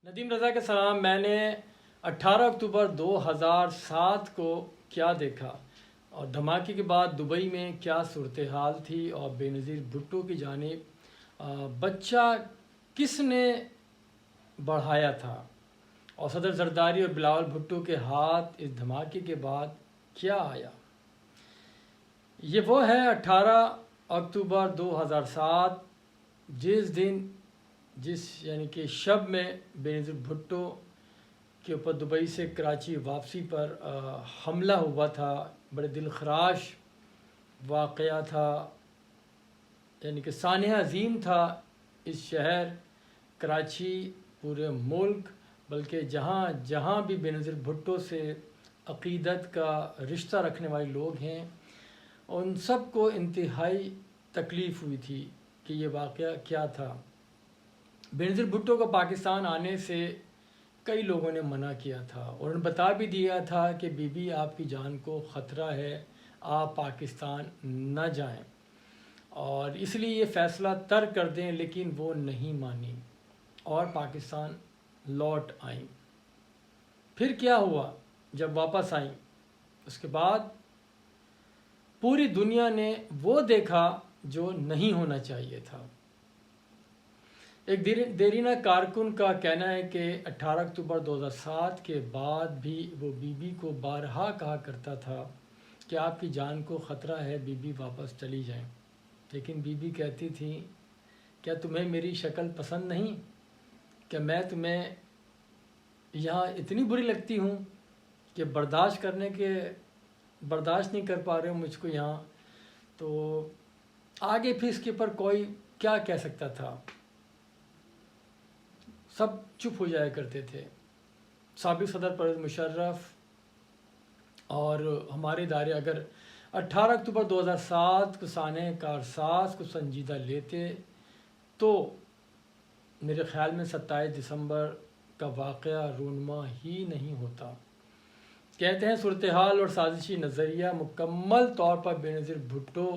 ندیم رضا کے سلام. میں نے 18 اکتوبر 2007 کو کیا دیکھا اور دھماکے کے بعد دبئی میں کیا صورتحال تھی اور بے نظیر بھٹو کی جانب بچہ کس نے بڑھایا تھا اور صدر زرداری اور بلاول بھٹو کے ہاتھ اس دھماکے کے بعد کیا آیا. یہ وہ ہے 18 اکتوبر 2007 جس یعنی کہ شب میں بے نظیر بھٹو کے اوپر دبئی سے کراچی واپسی پر حملہ ہوا تھا. بڑے دل خراش واقعہ تھا، یعنی کہ سانحہ عظیم تھا اس شہر کراچی، پورے ملک، بلکہ جہاں جہاں بھی بے نظیر بھٹو سے عقیدت کا رشتہ رکھنے والے لوگ ہیں ان سب کو انتہائی تکلیف ہوئی تھی کہ یہ واقعہ کیا تھا. بے نظیر بھٹو کو پاکستان آنے سے کئی لوگوں نے منع کیا تھا اور انہوں نے بتا بھی دیا تھا کہ بی بی آپ کی جان کو خطرہ ہے، آپ پاکستان نہ جائیں اور اس لیے یہ فیصلہ ترک کر دیں، لیکن وہ نہیں مانی اور پاکستان لوٹ آئیں. پھر کیا ہوا جب واپس آئیں؟ اس کے بعد پوری دنیا نے وہ دیکھا جو نہیں ہونا چاہیے تھا. ایک دیرینہ کارکن کا کہنا ہے کہ 18 اکتوبر 2007 کے بعد بھی وہ بی بی کو بارہا کہا کرتا تھا کہ آپ کی جان کو خطرہ ہے، بی بی واپس چلی جائیں. لیکن بی بی کہتی تھی کیا تمہیں میری شکل پسند نہیں، کہ میں تمہیں یہاں اتنی بری لگتی ہوں کہ برداشت نہیں کر پا رہے ہو مجھ کو یہاں. تو آگے پھر اس کے اوپر کوئی کیا کہہ سکتا تھا، سب چپ ہو جایا کرتے تھے. سابق صدر پرویز مشرف اور ہمارے ادارے اگر 18 اکتوبر 2007 کو سانحہ کارساز کو سنجیدہ لیتے تو میرے خیال میں 27 دسمبر کا واقعہ رونما ہی نہیں ہوتا. کہتے ہیں صورتحال اور سازشی نظریہ مکمل طور پر بے نظیر بھٹو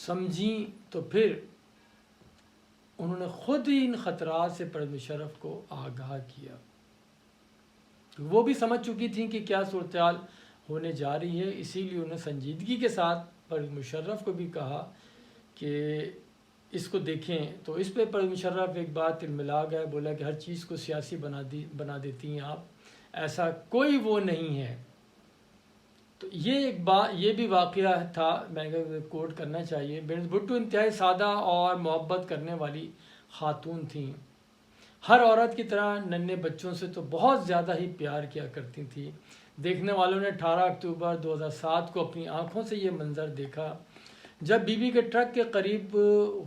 سمجھیں تو پھر انہوں نے خود ہی ان خطرات سے پرویز مشرف کو آگاہ کیا. وہ بھی سمجھ چکی تھیں کہ کیا صورتحال ہونے جا رہی ہے، اسی لیے انہوں نے سنجیدگی کے ساتھ پرویز مشرف کو بھی کہا کہ اس کو دیکھیں. تو اس پہ پرویز مشرف ایک بات تلملا گئے، بولا کہ ہر چیز کو سیاسی بنا دیتی ہیں آپ، ایسا کوئی وہ نہیں ہے. تو یہ بھی واقعہ تھا، میں کوٹ کرنا چاہیے. بے نظیر بھٹو انتہائی سادہ اور محبت کرنے والی خاتون تھیں. ہر عورت کی طرح ننھے بچوں سے تو بہت زیادہ ہی پیار کیا کرتی تھیں. دیکھنے والوں نے 18 اکتوبر 2007 کو اپنی آنکھوں سے یہ منظر دیکھا جب بی بی کے ٹرک کے قریب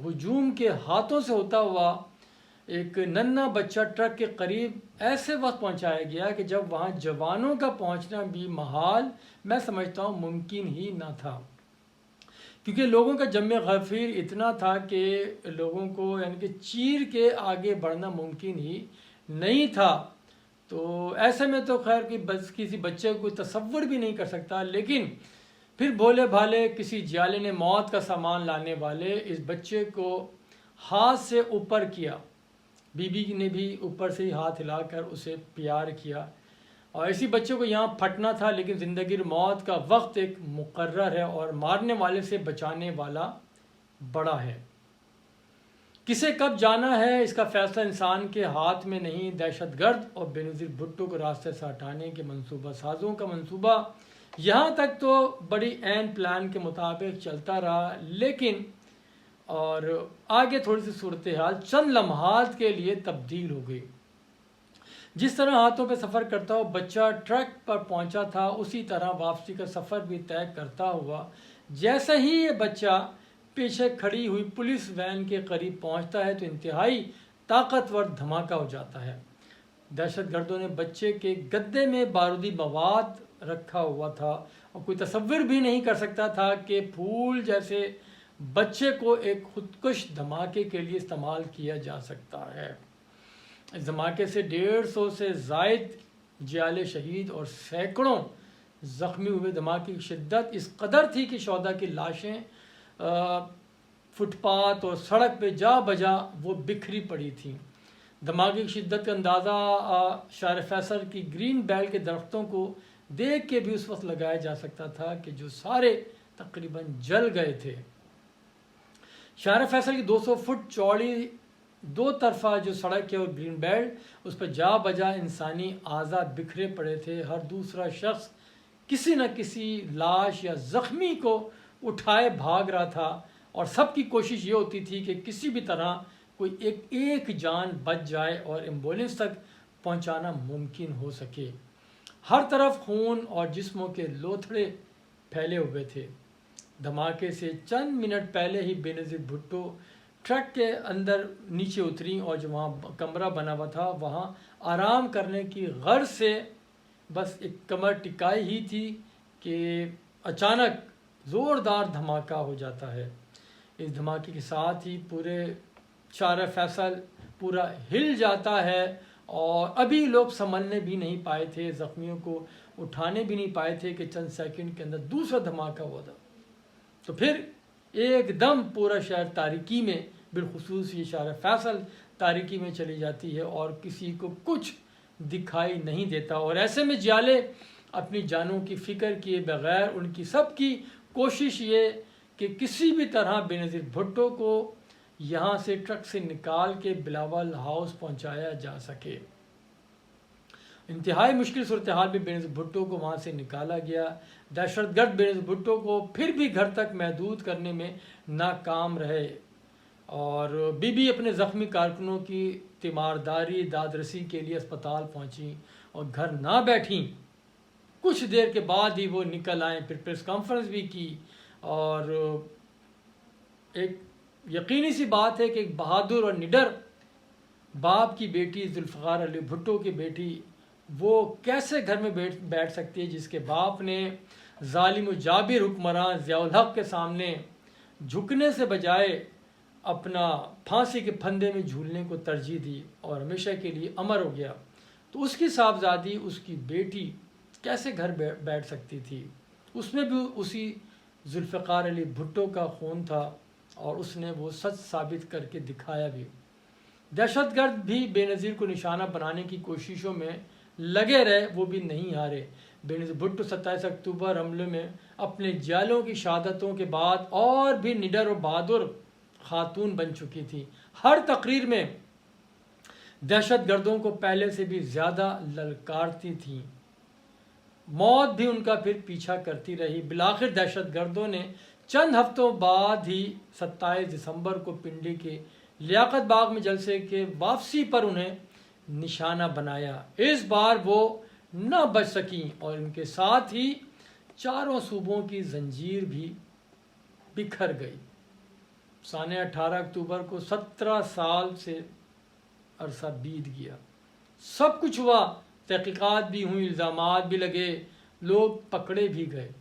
ہجوم کے ہاتھوں سے ہوتا ہوا ایک ننھا بچہ ٹرک کے قریب ایسے وقت پہنچایا گیا کہ جب وہاں جوانوں کا پہنچنا بھی محال، میں سمجھتا ہوں ممکن ہی نہ تھا، کیونکہ لوگوں کا جم غفیر اتنا تھا کہ لوگوں کو یعنی کہ چیر کے آگے بڑھنا ممکن ہی نہیں تھا. تو ایسے میں تو خیر کسی بچے کو تصور بھی نہیں کر سکتا. لیکن پھر بھولے بھالے کسی جیالے نے موت کا سامان لانے والے اس بچے کو ہاتھ سے اوپر کیا. بی بی نے بھی اوپر سے ہی ہاتھ ہلا کر اسے پیار کیا اور اسی بچے کو یہاں پھٹنا تھا، لیکن زندگی اور موت کا وقت ایک مقرر ہے اور مارنے والے سے بچانے والا بڑا ہے. کسے کب جانا ہے اس کا فیصلہ انسان کے ہاتھ میں نہیں. دہشت گرد اور بے نظیر بھٹو کو راستے سے ہٹانے کے منصوبہ سازوں کا منصوبہ یہاں تک تو بڑی عین پلان کے مطابق چلتا رہا، لیکن اور آگے تھوڑی سی صورتحال چند لمحات کے لیے تبدیل ہو گئی. جس طرح ہاتھوں پہ سفر کرتا ہوا بچہ ٹرک پر پہنچا تھا، اسی طرح واپسی کا سفر بھی طے کرتا ہوا. جیسے ہی یہ بچہ پیچھے کھڑی ہوئی پولیس وین کے قریب پہنچتا ہے تو انتہائی طاقتور دھماکہ ہو جاتا ہے. دہشت گردوں نے بچے کے گدے میں بارودی مواد رکھا ہوا تھا اور کوئی تصور بھی نہیں کر سکتا تھا کہ پھول جیسے بچے کو ایک خودکش دھماکے کے لیے استعمال کیا جا سکتا ہے. اس دھماکے سے 150 سے زائد جیالے شہید اور سینکڑوں زخمی ہوئے. دھماکے کی شدت اس قدر تھی کہ شہداء کی لاشیں فٹ پاتھ اور سڑک پہ جا بجا وہ بکھری پڑی تھیں. دھماکے کی شدت کا اندازہ شہر فیصل کی گرین بیلٹ کے درختوں کو دیکھ کے بھی اس وقت لگایا جا سکتا تھا کہ جو سارے تقریباً جل گئے تھے۔ شہر فیصل کی 200 فٹ چوڑی دو طرفہ جو سڑک ہے اور گرین بیلٹ، اس پر جا بجا انسانی اعضاء بکھرے پڑے تھے۔ ہر دوسرا شخص کسی نہ کسی لاش یا زخمی کو اٹھائے بھاگ رہا تھا، اور سب کی کوشش یہ ہوتی تھی کہ کسی بھی طرح کوئی ایک جان بچ جائے اور ایمبولینس تک پہنچانا ممکن ہو سکے۔ ہر طرف خون اور جسموں کے لوتھڑے پھیلے ہوئے تھے۔ دھماکے سے چند منٹ پہلے ہی بے نظیر بھٹو ٹرک کے اندر نیچے اتری، اور جو وہاں کمرہ بنا ہوا تھا وہاں آرام کرنے کی غرض سے بس ایک کمر ٹکائی ہی تھی کہ اچانک زوردار دھماکہ ہو جاتا ہے۔ اس دھماکے کے ساتھ ہی پورے شارع فیصل پورا ہل جاتا ہے، اور ابھی لوگ سنبھلنے بھی نہیں پائے تھے، زخمیوں کو اٹھانے بھی نہیں پائے تھے کہ چند سیکنڈ کے اندر دوسرا دھماکہ ہوا تھا۔ تو پھر ایک دم پورا شہر تاریکی میں، بالخصوص یہ شارع فیصل تاریکی میں چلی جاتی ہے اور کسی کو کچھ دکھائی نہیں دیتا، اور ایسے میں جیالے اپنی جانوں کی فکر کیے بغیر ان کی سب کی کوشش یہ کہ کسی بھی طرح بے نظیر بھٹو کو یہاں سے ٹرک سے نکال کے بلاول ہاؤس پہنچایا جا سکے۔ انتہائی مشکل صورتحال میں بے نظیر بھٹو کو وہاں سے نکالا گیا۔ دہشت گرد بے نظیر بھٹو کو پھر بھی گھر تک محدود کرنے میں ناکام رہے، اور بی بی اپنے زخمی کارکنوں کی تیمارداری داد رسی کے لیے اسپتال پہنچیں اور گھر نہ بیٹھیں۔ کچھ دیر کے بعد ہی وہ نکل آئیں، پھر پریس کانفرنس بھی کی، اور ایک یقینی سی بات ہے کہ ایک بہادر اور نڈر باپ کی بیٹی ذوالفقار علی بھٹو کی بیٹی وہ کیسے گھر میں بیٹھ سکتی ہے جس کے باپ نے ظالم و جابر حکمراں ضیاء الحق کے سامنے جھکنے سے بجائے اپنا پھانسی کے پھندے میں جھولنے کو ترجیح دی اور ہمیشہ کے لیے امر ہو گیا۔ تو اس کی صاحبزادی، اس کی بیٹی کیسے گھر بیٹھ سکتی تھی؟ اس میں بھی اسی ذوالفقار علی بھٹو کا خون تھا، اور اس نے وہ سچ ثابت کر کے دکھایا بھی۔ دہشت گرد بھی بے نظیر کو نشانہ بنانے کی کوششوں میں لگے رہے، وہ بھی نہیں ہارے۔ بے نظیر بھٹو 27 اکتوبر حملے میں اپنے جالوں کی شہادتوں کے بعد اور بھی نڈر و بہادر خاتون بن چکی تھی۔ ہر تقریر میں دہشت گردوں کو پہلے سے بھی زیادہ للکارتی تھیں۔ موت بھی ان کا پھر پیچھا کرتی رہی۔ بالآخر دہشت گردوں نے چند ہفتوں بعد ہی 27 دسمبر کو پنڈی کے لیاقت باغ میں جلسے کے واپسی پر انہیں نشانہ بنایا۔ اس بار وہ نہ بچ سکیں، اور ان کے ساتھ ہی چاروں صوبوں کی زنجیر بھی بکھر گئی۔ سانحہ 18 اکتوبر کو 17 سال سے عرصہ بیت گیا۔ سب کچھ ہوا، تحقیقات بھی ہوئیں، الزامات بھی لگے، لوگ پکڑے بھی گئے۔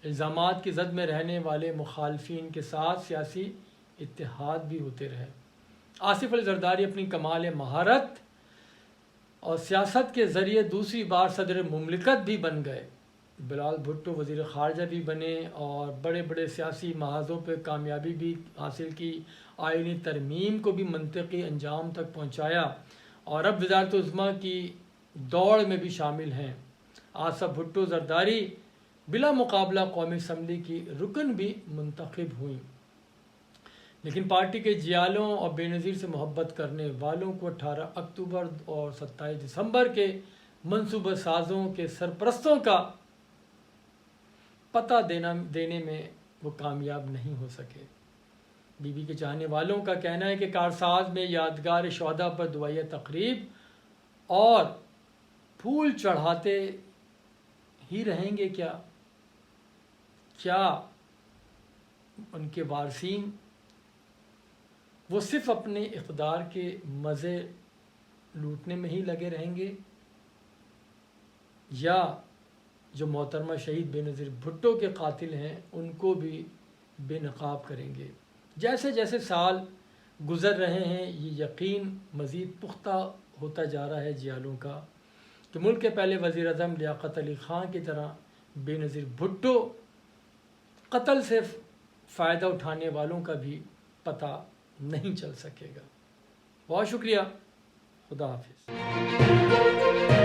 الزامات کی زد میں رہنے والے مخالفین کے ساتھ سیاسی اتحاد بھی ہوتے رہے۔ آصف علی زرداری اپنی کمال مہارت اور سیاست کے ذریعے دوسری بار صدر مملکت بھی بن گئے۔ بلال بھٹو وزیر خارجہ بھی بنے اور بڑے بڑے سیاسی محاذوں پہ کامیابی بھی حاصل کی، آئینی ترمیم کو بھی منطقی انجام تک پہنچایا، اور اب وزارت عظمیٰ کی دوڑ میں بھی شامل ہیں۔ آصف بھٹو زرداری بلا مقابلہ قومی اسمبلی کی رکن بھی منتخب ہوئیں، لیکن پارٹی کے جیالوں اور بے نظیر سے محبت کرنے والوں کو 18 اکتوبر اور 27 دسمبر کے منصوبہ سازوں کے سرپرستوں کا پتہ دینے میں وہ کامیاب نہیں ہو سکے۔ بی بی کے چاہنے والوں کا کہنا ہے کہ کارساز میں یادگار شہداء پر دعائیہ تقریب اور پھول چڑھاتے ہی رہیں گے کیا ان کے وارثین وہ صرف اپنے اقتدار کے مزے لوٹنے میں ہی لگے رہیں گے، یا جو محترمہ شہید بے نظیر بھٹو کے قاتل ہیں ان کو بھی بے نقاب کریں گے؟ جیسے جیسے سال گزر رہے ہیں یہ یقین مزید پختہ ہوتا جا رہا ہے جیالوں کا کہ ملک کے پہلے وزیر اعظم لیاقت علی خان کی طرح بے نظیر بھٹو قتل سے فائدہ اٹھانے والوں کا بھی پتہ نہیں چل سکے گا۔ بہت شکریہ۔ خدا حافظ.